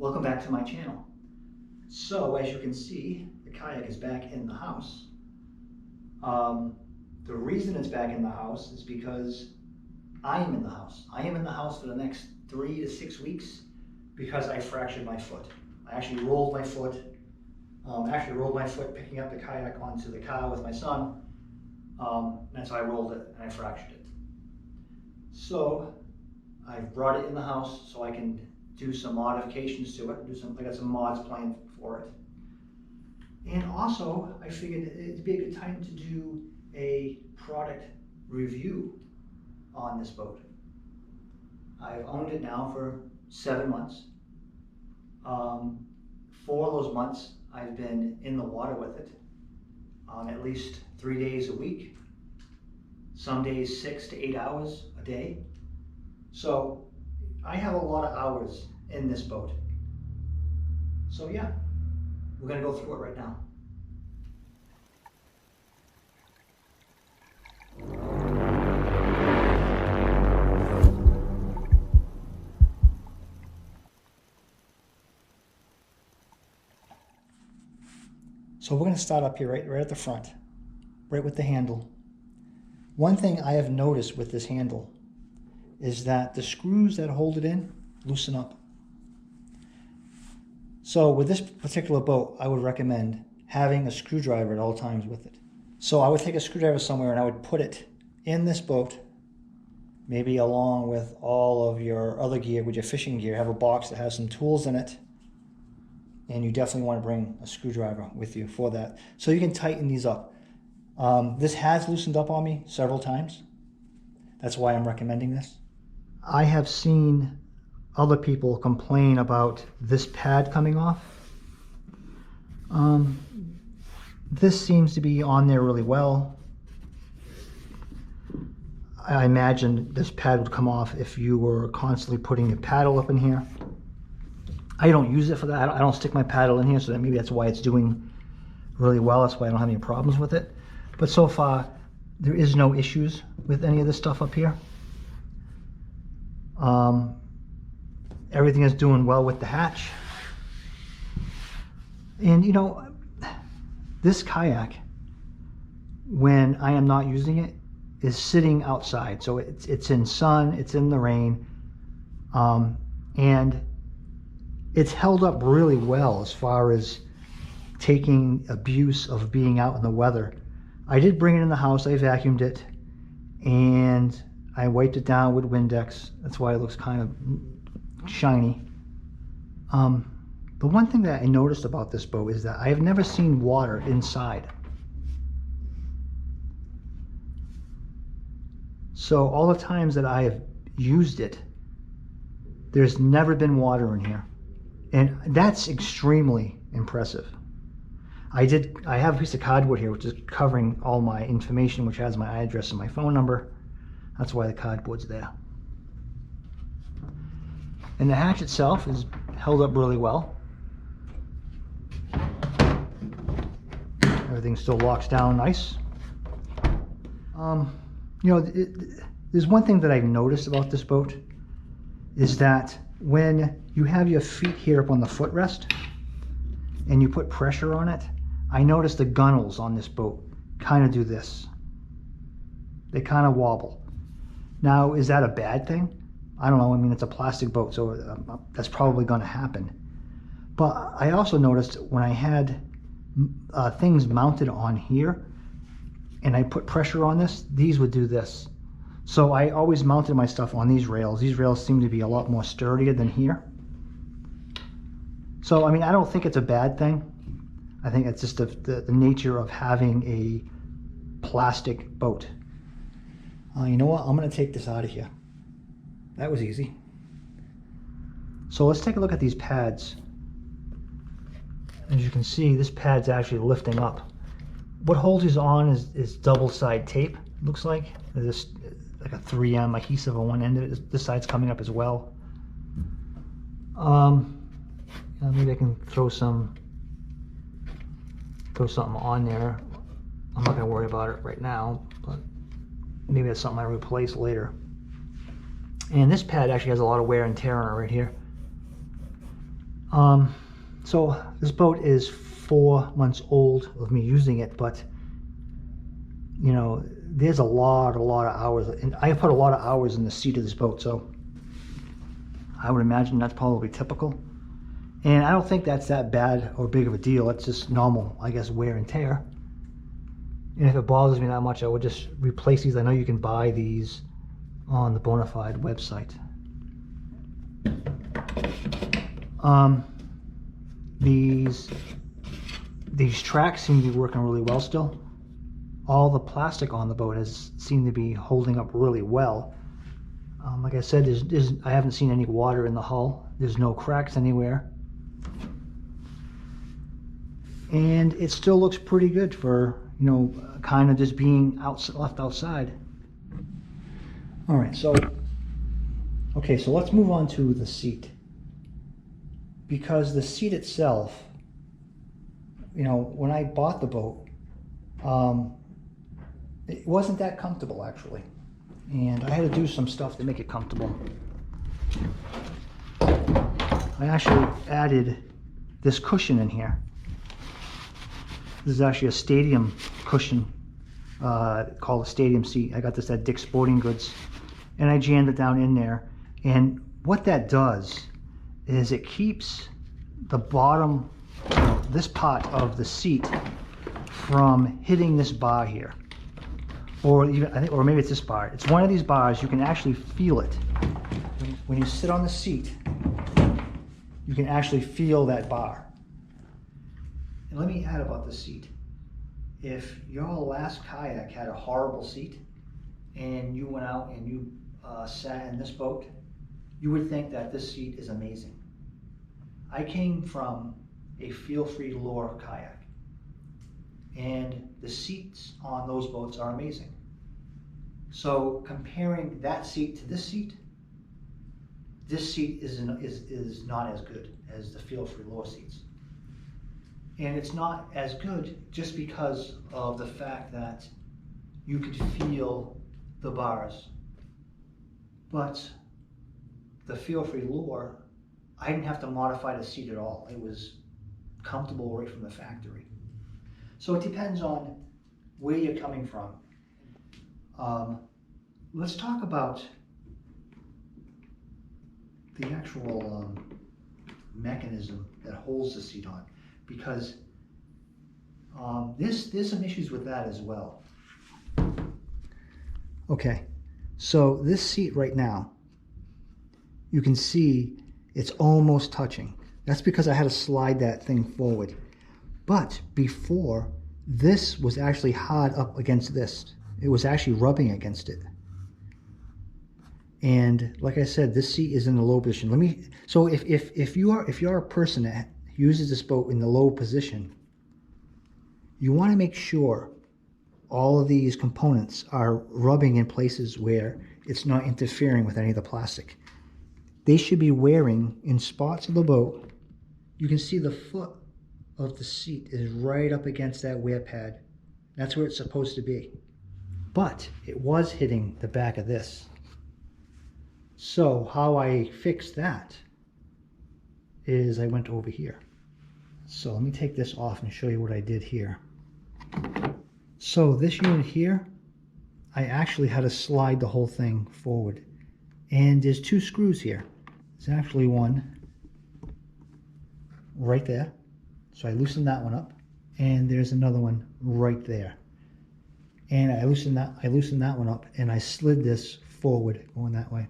Welcome back to my channel. So as you can see, the kayak is back in the house. The reason it's back in the house is because I am in the house. I am in the house for the next 3 to 6 weeks because I fractured my foot. I actually rolled my foot. Picking up the kayak onto the car with my son. That's how I rolled it and I fractured it. So I've brought it in the house so I can do some modifications to it. I got some mods planned for it. And also, I figured it'd be a good time to do a product review on this boat. I've owned it now for 7 months. 4 of those months I've been in the water with it, at least 3 days a week. Some days 6 to 8 hours a day. So I have a lot of hours in this boat. So yeah, we're gonna go through it right now. So we're gonna start up here right at the front, right with the handle. One thing I have noticed with this handle is that the screws that hold it in loosen up. So with this particular boat, I would recommend having a screwdriver at all times with it. So I would take a screwdriver somewhere and I would put it in this boat, maybe along with all of your other gear, with your fishing gear. Have a box that has some tools in it, and you definitely want to bring a screwdriver with you for that. So you can tighten these up. This has loosened up on me several times. That's why I'm recommending this. I have seen other people complain about this pad coming off. This seems to be on there really well. I imagine this pad would come off if you were constantly putting your paddle up in here. I don't use it for that. I don't stick my paddle in here, so maybe that's why it's doing really well. That's why I don't have any problems with it. But so far, there is no issues with any of this stuff up here. Everything is doing well with the hatch. And you know, this kayak, when I am not using it, is sitting outside. So it's in sun, it's in the rain, and it's held up really well as far as taking abuse of being out in the weather. I did bring it in the house, I vacuumed it, and I wiped it down with Windex. That's why it looks kind of shiny. The one thing that I noticed about this boat is that I have never seen water inside. So all the times that I have used it, there's never been water in here. And that's extremely impressive. I have a piece of cardboard here which is covering all my information, which has my address and my phone number. That's why the cardboard's there. And the hatch itself is held up really well. Everything still locks down nice. You know, there's one thing that I've noticed about this boat is that when you have your feet here up on the footrest and you put pressure on it, I noticed the gunnels on this boat kind of do this. They kind of wobble. Now, is that a bad thing? I don't know. I mean, it's a plastic boat, so that's probably going to happen. But I also noticed when I had things mounted on here and I put pressure on this, these would do this. So I always mounted my stuff on these rails. These rails seem to be a lot more sturdier than here. So, I mean, I don't think it's a bad thing. I think it's just the nature of having a plastic boat. You know what? I'm going to take this out of here. That was easy. So let's take a look at these pads. As you can see, this pad's actually lifting up. What holds these on is double-side tape, looks like. There's like a 3M adhesive on one end of it. This side's coming up as well. Maybe I can throw something on there. I'm not going to worry about it right now, but maybe that's something I replace later. And this pad actually has a lot of wear and tear on it right here. So this boat is 4 months old of me using it, but you know, there's a lot of hours, and I put a lot of hours in the seat of this boat, so I would imagine that's probably typical. And I don't think that's that bad or big of a deal. It's just normal, I guess, wear and tear. And if it bothers me that much, I would just replace these. I know you can buy these on the Bonafide website. These tracks seem to be working really well still. All the plastic on the boat has seemed to be holding up really well. Like I said, I haven't seen any water in the hull. There's no cracks anywhere. And it still looks pretty good for, you know, kind of just being left outside. All right, so let's move on to the seat. Because the seat itself, you know, when I bought the boat, it wasn't that comfortable actually. And I had to do some stuff to make it comfortable. I actually added this cushion in here. This is actually a stadium cushion called a stadium seat. I got this at Dick's Sporting Goods, and I jammed it down in there. And what that does is it keeps the bottom, this part of the seat from hitting this bar here. Or even, I think, or maybe it's this bar. It's one of these bars. You can actually feel it. When you sit on the seat, you can actually feel that bar. And let me add about the seat. If your last kayak had a horrible seat and you went out and you sat in this boat, you would think that this seat is amazing. I came from a feel-free lure kayak, and the seats on those boats are amazing. So comparing that seat to this seat is not as good as the feel-free lure seats. And it's not as good just because of the fact that you could feel the bars. But the feel-free lure, I didn't have to modify the seat at all. It was comfortable right from the factory. So it depends on where you're coming from. Let's talk about the actual mechanism that holds the seat on, because there's some issues with that as well. Okay, so this seat right now, you can see it's almost touching. That's because I had to slide that thing forward. But before, this was actually hard up against this. It was actually rubbing against it. And like I said, this seat is in the low position. So if you're a person that uses this boat in the low position, you want to make sure all of these components are rubbing in places where it's not interfering with any of the plastic. They should be wearing in spots of the boat. You can see the foot of the seat is right up against that wear pad. That's where it's supposed to be. But it was hitting the back of this. So how I fixed that is I went over here. So let me take this off and show you what I did here. So this unit here, I actually had to slide the whole thing forward. And there's two screws here. There's actually one right there. So I loosened that one up. And there's another one right there. And I loosened that one up, and I slid this forward going that way.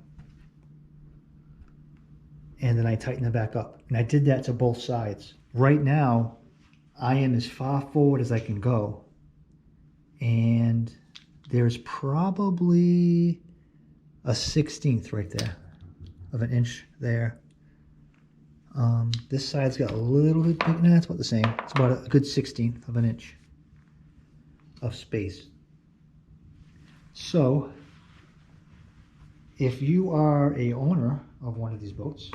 And then I tightened it back up. And I did that to both sides. Right now, I am as far forward as I can go. And there's probably a 1/16 right there of an inch there. This side's got a little bit big. No, it's about the same. It's about a good 1/16 of an inch of space. So, if you are a owner of one of these boats,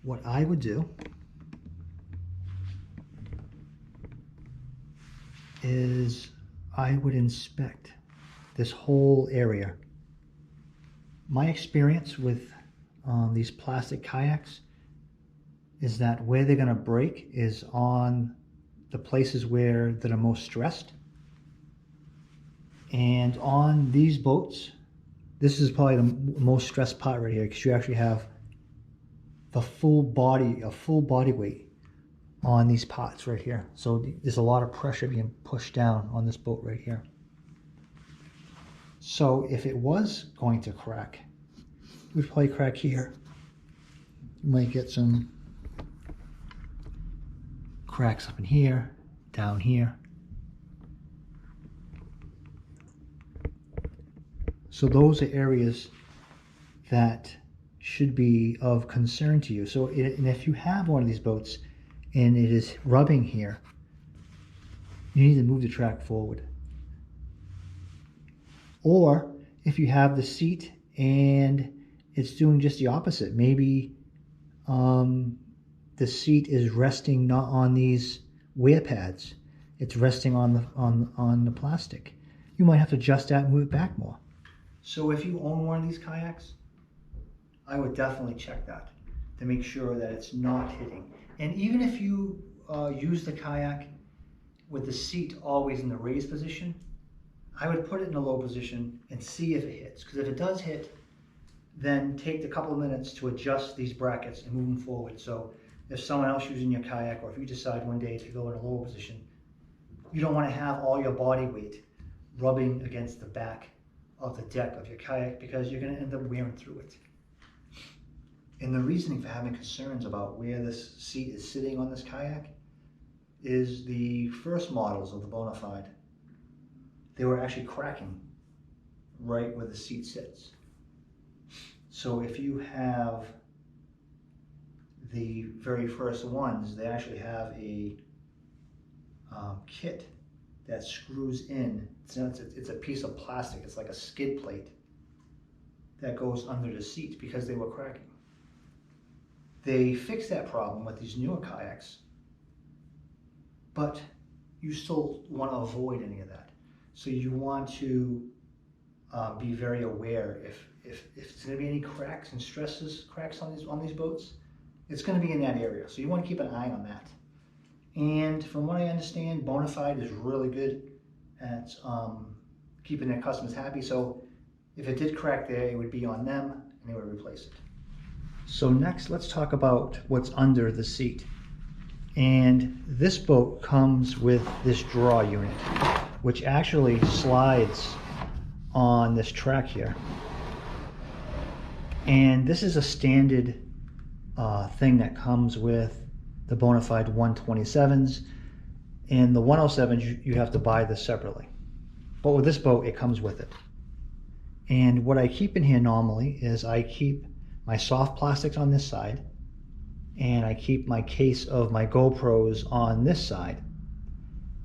what I would do is I would inspect this whole area My experience with these plastic kayaks is that where they're going to break is on the places where that are most stressed. And on these boats, this is probably the most stressed part right here, because you actually have a full body weight on these parts right here. So there's a lot of pressure being pushed down on this boat right here. So if it was going to crack, it would probably crack here. You might get some cracks up in here, down here. So those are areas that should be of concern to you. So and if you have one of these boats and it is rubbing here, you need to move the track forward. Or if you have the seat and it's doing just the opposite, maybe the seat is resting not on these wear pads, it's resting on the plastic. You might have to adjust that and move it back more. So if you own one of these kayaks, I would definitely check that to make sure that it's not hitting. And even if you use the kayak with the seat always in the raised position, I would put it in a low position and see if it hits. Because if it does hit, then take a couple of minutes to adjust these brackets and move them forward. So if someone else using your kayak, or if you decide one day to go in a lower position, you don't want to have all your body weight rubbing against the back of the deck of your kayak, because you're going to end up wearing through it. And the reasoning for having concerns about where this seat is sitting on this kayak is the first models of the Bonafide. They were actually cracking right where the seat sits. So if you have the very first ones, they actually have a kit that screws in. It's a piece of plastic. It's like a skid plate that goes under the seat because they were cracking. They fixed that problem with these newer kayaks, but you still want to avoid any of that. So you want to be very aware if there's going to be any cracks and cracks on these boats, it's going to be in that area. So you want to keep an eye on that. And from what I understand, Bonafide is really good at keeping their customers happy. So if it did crack there, it would be on them and they would replace it. So next, let's talk about what's under the seat. And this boat comes with this draw unit, which actually slides on this track here. And this is a standard thing that comes with the Bonafide 127s, and the 107s you have to buy this separately. But with this boat, it comes with it. And what I keep in here normally is I keep my soft plastics on this side, and I keep my case of my GoPros on this side.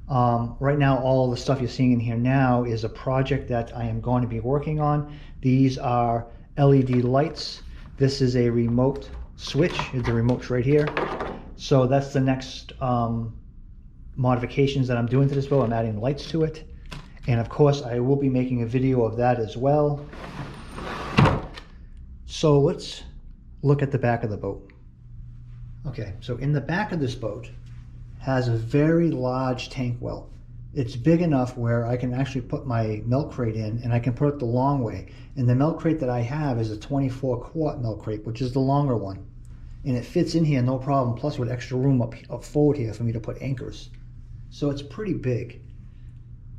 Right now, all the stuff you're seeing in here now is a project that I am going to be working on. These are LED lights. This is a remote switch. The remote's right here. So that's the next modifications that I'm doing to this boat. I'm adding lights to it. And of course, I will be making a video of that as well. So let's look at the back of the boat. Okay, so in the back of this boat has a very large tank well. It's big enough where I can actually put my milk crate in, and I can put it the long way. And the milk crate that I have is a 24-quart milk crate, which is the longer one. And it fits in here no problem, plus with extra room up forward here for me to put anchors. So it's pretty big.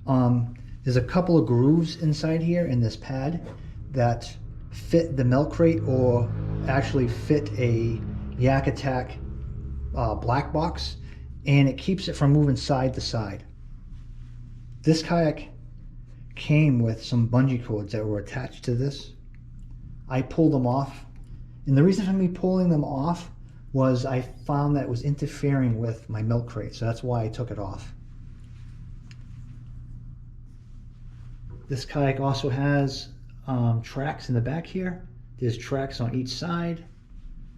There's a couple of grooves inside here in this pad that fit the milk crate, or actually fit a Yak Attack black box, and it keeps it from moving side to side. This kayak came with some bungee cords that were attached to this. I pulled them off, and the reason for me pulling them off was I found that it was interfering with my milk crate, so that's why I took it off. This kayak also has tracks in the back here. There's tracks on each side.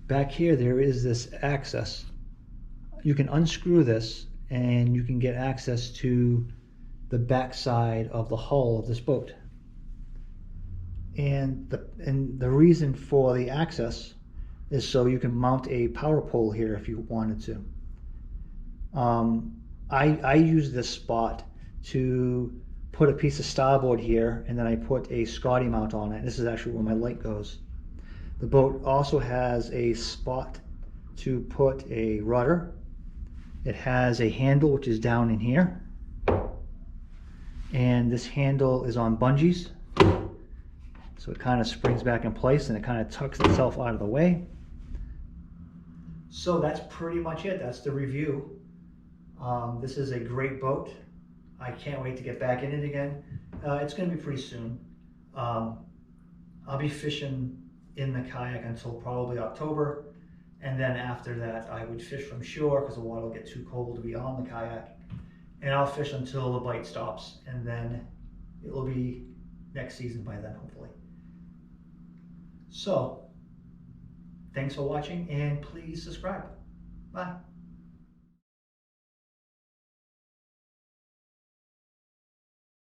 Back here there is this access. You can unscrew this and you can get access to the back side of the hull of this boat. And the reason for the access is so you can mount a power pole here if you wanted to. I use this spot to put a piece of starboard here, and then I put a Scotty mount on it. This is actually where my light goes. The boat also has a spot to put a rudder. It has a handle which is down in here, and this handle is on bungees, so it kind of springs back in place and it kind of tucks itself out of the way. So that's pretty much it. That's the review. This is a great boat. I can't wait to get back in it again. It's going to be pretty soon. I'll be fishing in the kayak until probably October, and then after that I would fish from shore because the water will get too cold to be on the kayak, and I'll fish until the bite stops, and then it'll be next season by then, hopefully. So thanks for watching, and please subscribe. Bye.